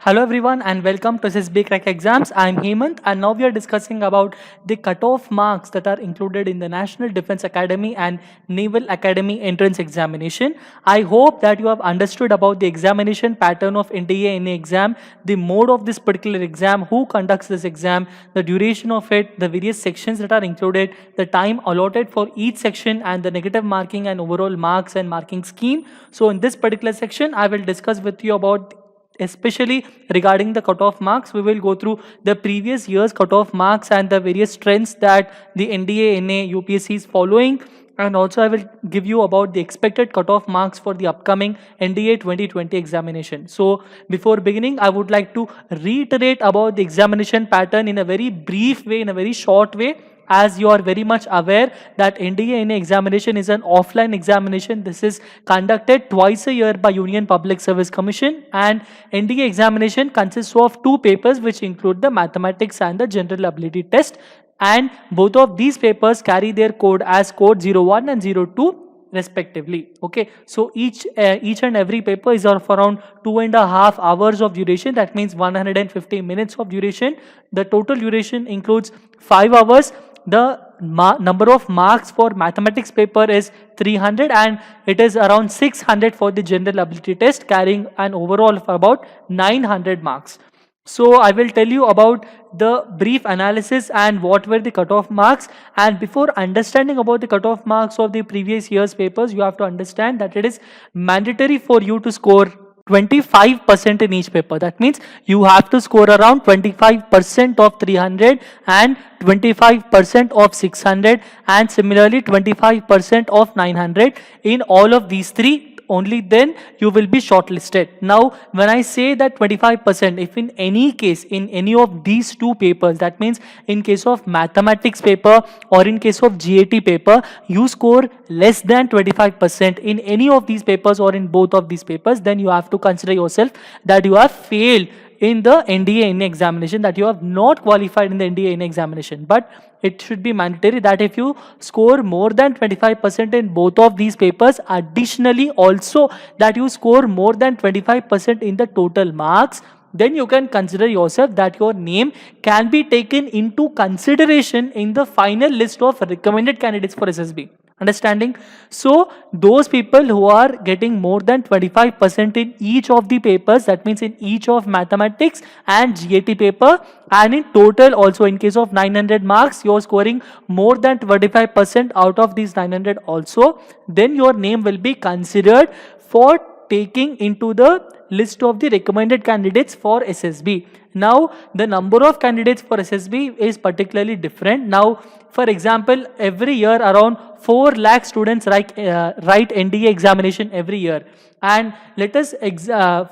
Hello everyone and welcome to SSB Crack Exams. I'm Hemant and now we are discussing about the cutoff marks that are included in the National Defense Academy and Naval Academy entrance examination. I hope that you have understood about the examination pattern of NDA NA exam, the mode of this particular exam, who conducts this exam, the duration of it, the various sections that are included, the time allotted for each section and the negative marking and overall marks and marking scheme. So in this particular section, I will discuss with you about especially regarding the cutoff marks. We will go through the previous year's cutoff marks and the various trends that the NDA, NA, UPSC is following, and also I will give you about the expected cutoff marks for the upcoming NDA 2020 examination. So before beginning, I would like to reiterate about the examination pattern in a very brief way, in a very short way. As you are very much aware that NDA NA examination is an offline examination. This is conducted twice a year by Union Public Service Commission, and NDA examination consists of two papers which include the mathematics and the general ability test, and both of these papers carry their code as code 01 and 02 respectively. Okay, so each and every paper is of around 2.5 hours of duration. That means 150 minutes of duration. The total duration includes 5 hours. The number of marks for mathematics paper is 300 and it is around 600 for the general ability test, carrying an overall of about 900 marks. So I will tell you about the brief analysis and what were the cutoff marks. And before understanding about the cutoff marks of the previous year's papers, you have to understand that it is mandatory for you to score 25% in each paper. That means you have to score around 25% of 300 and 25% of 600 and similarly 25% of 900 in all of these three. Only then you will be shortlisted. Now, when I say that 25%, if in any case, in any of these two papers, that means in case of mathematics paper or in case of GAT paper, you score less than 25% in any of these papers or in both of these papers, then you have to consider yourself that you have failed in the NDA NA examination, that you have not qualified in the NDA NA examination. But it should be mandatory that if you score more than 25% in both of these papers, additionally also that you score more than 25% in the total marks, then you can consider yourself that your name can be taken into consideration in the final list of recommended candidates for SSB. Understanding? So those people who are getting more than 25% in each of the papers, that means in each of mathematics and GAT paper, and in total also in case of 900 marks, you are scoring more than 25% out of these 900 also, then your name will be considered for taking into the list of the recommended candidates for SSB. Now, the number of candidates for SSB is particularly different. Now, for example, every year around 4 lakh students write NDA examination every year. And let us,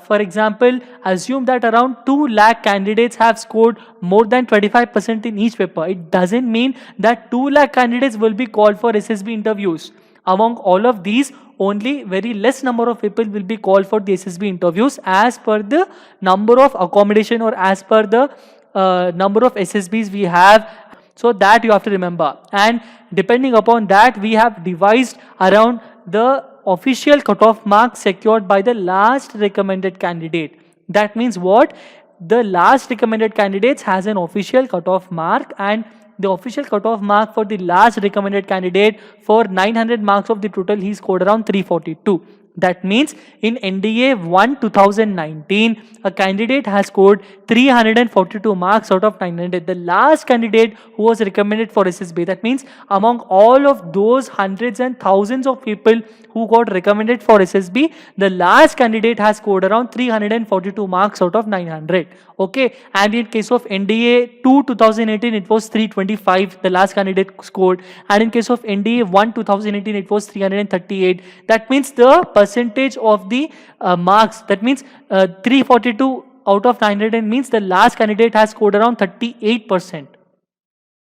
for example, assume that around 2 lakh candidates have scored more than 25% in each paper. It doesn't mean that 2 lakh candidates will be called for SSB interviews. Among all of these, only very less number of people will be called for the SSB interviews as per the number of accommodation or as per the number of SSBs we have. So that you have to remember. And depending upon that, we have devised around the official cutoff mark secured by the last recommended candidate. That means what? The last recommended candidates has an official cutoff mark, and the official cutoff mark for the last recommended candidate for 900 marks of the total, he scored around 342. That means in NDA 1 2019, a candidate has scored 342 marks out of 900. The last candidate who was recommended for SSB, that means among all of those hundreds and thousands of people who got recommended for SSB, the last candidate has scored around 342 marks out of 900. Okay, and in case of NDA 2 2018, it was 325, the last candidate scored, and in case of NDA 1 2018, it was 338. That means the percentage of the marks, that means 342 out of 900 means the last candidate has scored around 38%.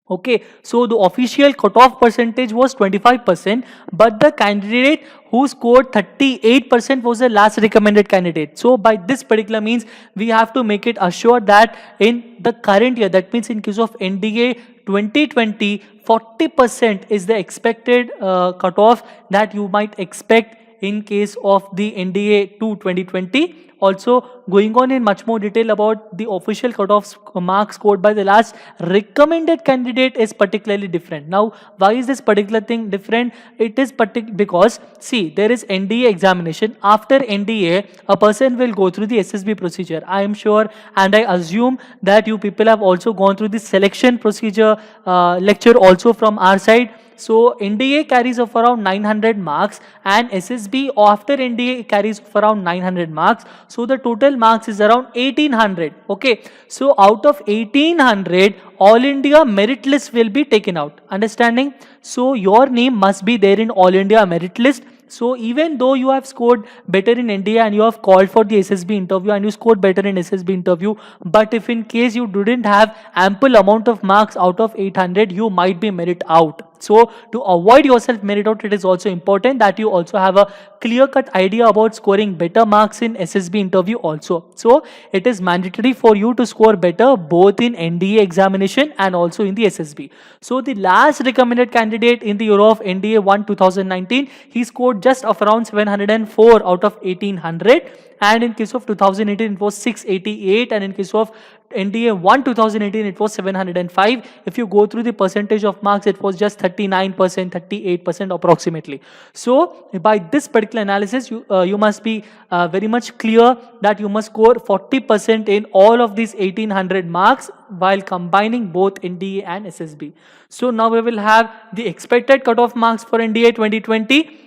Okay, so the official cutoff percentage was 25%, but the candidate who scored 38% was the last recommended candidate. So by this particular means, we have to make it assured that in the current year, that means in case of NDA 2020, 40% is the expected cutoff that you might expect in case of the NDA 2 2020. Also going on in much more detail about the official cutoff marks scored by the last recommended candidate is particularly different. Now, why is this particular thing different? It is because see, there is NDA examination. After NDA, a person will go through the SSB procedure. I am sure and I assume that you people have also gone through the selection procedure lecture also from our side. So NDA carries of around 900 marks and SSB after NDA carries of around 900 marks. So the total marks is around 1800. Okay. So out of 1800, All India merit list will be taken out. Understanding? So your name must be there in All India merit list. So even though you have scored better in NDA and you have called for the SSB interview and you scored better in SSB interview, but if in case you didn't have ample amount of marks out of 800, you might be merit out. So to avoid yourself merit out, it is also important that you also have a clear-cut idea about scoring better marks in SSB interview also. So it is mandatory for you to score better both in NDA examination and also in the SSB. So the last recommended candidate in the Bureau of NDA 1 2019, he scored just of around 704 out of 1800, and in case of 2018 it was 688, and in case of NDA 1 2018 it was 705. If you go through the percentage of marks, it was just 39%, 38% approximately. So by this particular analysis, you must be very much clear that you must score 40% in all of these 1800 marks while combining both NDA and SSB. So now we will have the expected cutoff marks for NDA 2020.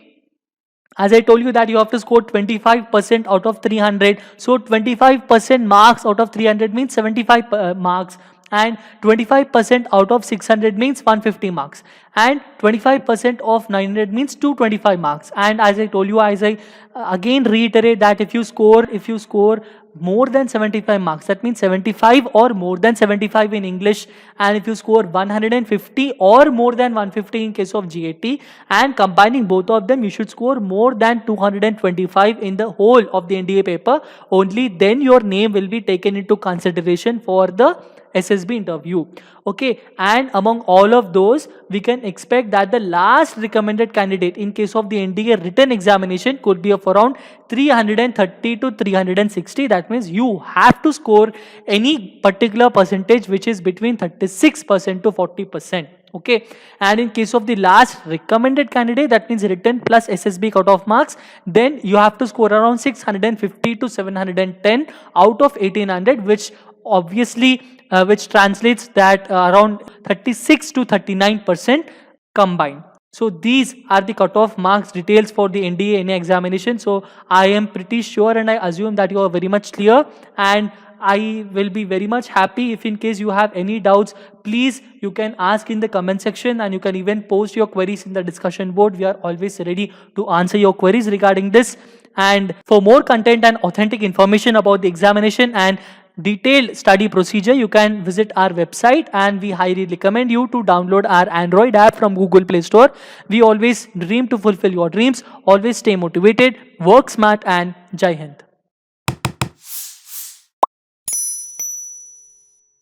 As I told you that you have to score 25% out of 300. So 25% marks out of 300 means 75 marks, and 25% out of 600 means 150 marks, and 25% of 900 means 225 marks. And as I told you, as I again reiterate that if you score more than 75 marks, that means 75 or more than 75 in English, and if you score 150 or more than 150 in case of GAT, and combining both of them, you should score more than 225 in the whole of the NDA paper. Only then your name will be taken into consideration for the SSB interview. Okay, and among all of those, we can expect that the last recommended candidate in case of the NDA written examination could be of around 330 to 360. That means you have to score any particular percentage which is between 36% to 40%. Okay, and in case of the last recommended candidate, that means written plus SSB cutoff marks, then you have to score around 650 to 710 out of 1800, which obviously which translates that around 36 to 39% combined. So these are the cutoff marks details for the NDA NA examination. So I am pretty sure and I assume that you are very much clear, and I will be very much happy if in case you have any doubts, please you can ask in the comment section, and you can even post your queries in the discussion board. We are always ready to answer your queries regarding this. And for more content and authentic information about the examination and detailed study procedure, you can visit our website, and we highly recommend you to download our Android app from Google Play Store. We always dream to fulfill your dreams. Always stay motivated, work smart, and Jai Hind.